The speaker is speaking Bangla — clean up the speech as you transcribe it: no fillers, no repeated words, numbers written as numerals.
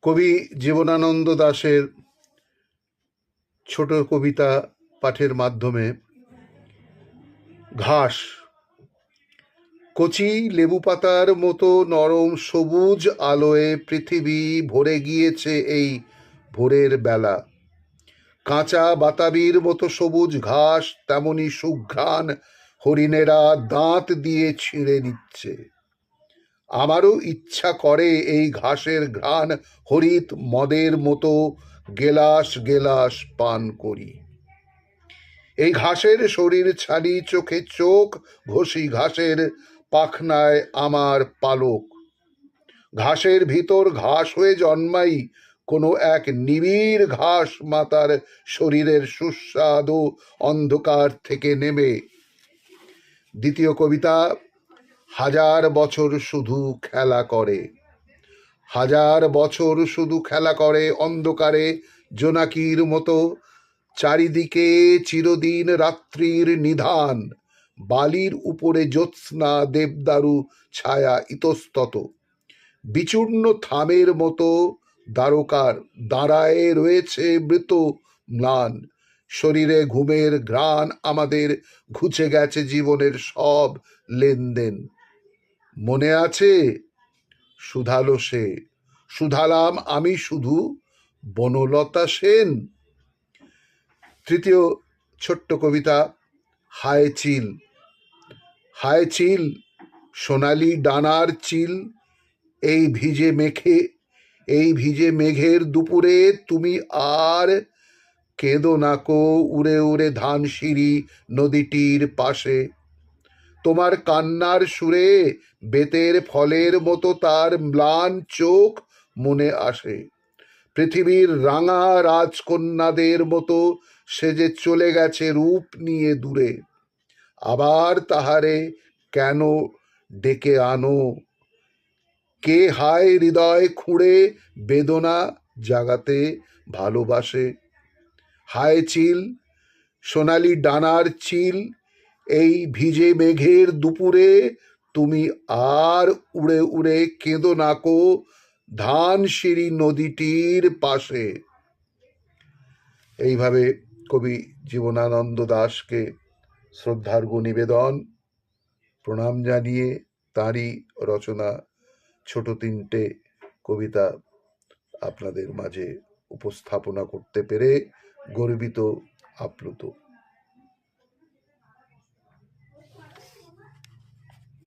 কবি জীবনানন্দ দাশের ছোট কবিতা পাঠের মাধ্যমে ঘাস কচি লেবু পাতার মতো নরম সবুজ আলোয় পৃথিবী ভরে গিয়েছে এই ভোরের বেলা। কাঁচা বাতাবির মতো সবুজ ঘাস তেমনি সুঘ্রাণ হরিণেরা দাঁত দিয়ে ছিঁড়ে নিচ্ছে। আমারও ইচ্ছা করে এই ঘাসের ঘ্রাণ হরিৎ মদের মতো গেলাস গেলাস পান করি। এই ঘাসের শরীর ছাড়ি, চোখে চোখ ঘষি ঘাসের পাখনায় আমার পালক। ঘাসের ভিতর ঘাস হয়ে জন্মাই কোনো এক নিবিড় ঘাস মাতার শরীরের সুস্বাদু অন্ধকার থেকে নেমে। দ্বিতীয় কবিতা, হাজার বছর শুধু খেলা করে। হাজার বছর শুধু খেলা করে অন্ধকারে জোনাকির মতো। চারিদিকে চিরদিন রাত্রির নিধান, বালির উপরে জ্যোৎস্না দেবদারু ছায়া ইতস্তত। বিচূর্ণ থামের মতো দ্বারকার দাঁড়ায় রয়েছে মৃত ম্লান। শরীরে ঘুমের ঘ্রাণ আমাদের ঘুচে গেছে জীবনের সব লেনদেন। মনে আছে শুধালো সে, শুধালাম আমি শুধু বনলতা সেন। তৃতীয় ছোট্ট কবিতা, হায় চিল। হায় চিল, সোনালি ডানার চিল, এই ভিজে মেঘের দুপুরে তুমি আর কেঁদো নাকো উড়ে উড়ে ধানসিঁড়ি নদীটির পাশে। তোমার কান্নার সুরে বেতের ফলের মতো তার ম্লান চোখ মনে আসে। পৃথিবীর রাঙা রাজকন্যাদের মতো সে যে চলে গেছে রূপ নিয়ে দূরে। আবার তাহারে কেন ডেকে আনো? কে হায় হৃদয় খুঁড়ে বেদনা জাগাতে ভালোবাসে? হায় চিল, সোনালি ডানার চিল, এই ভিজে মেঘের দুপুরে তুমি আর উড়ে উড়ে কেঁদো নাকো ধানসিঁড়ি নদীটির পাশে। এইভাবে কবি জীবনানন্দ দাশকে শ্রদ্ধার্ঘ নিবেদন, প্রণাম জানিয়ে তাঁরই রচনা ছোট তিনটে কবিতা আপনাদের মাঝে উপস্থাপনা করতে পেরে গর্বিত, আপ্লুত।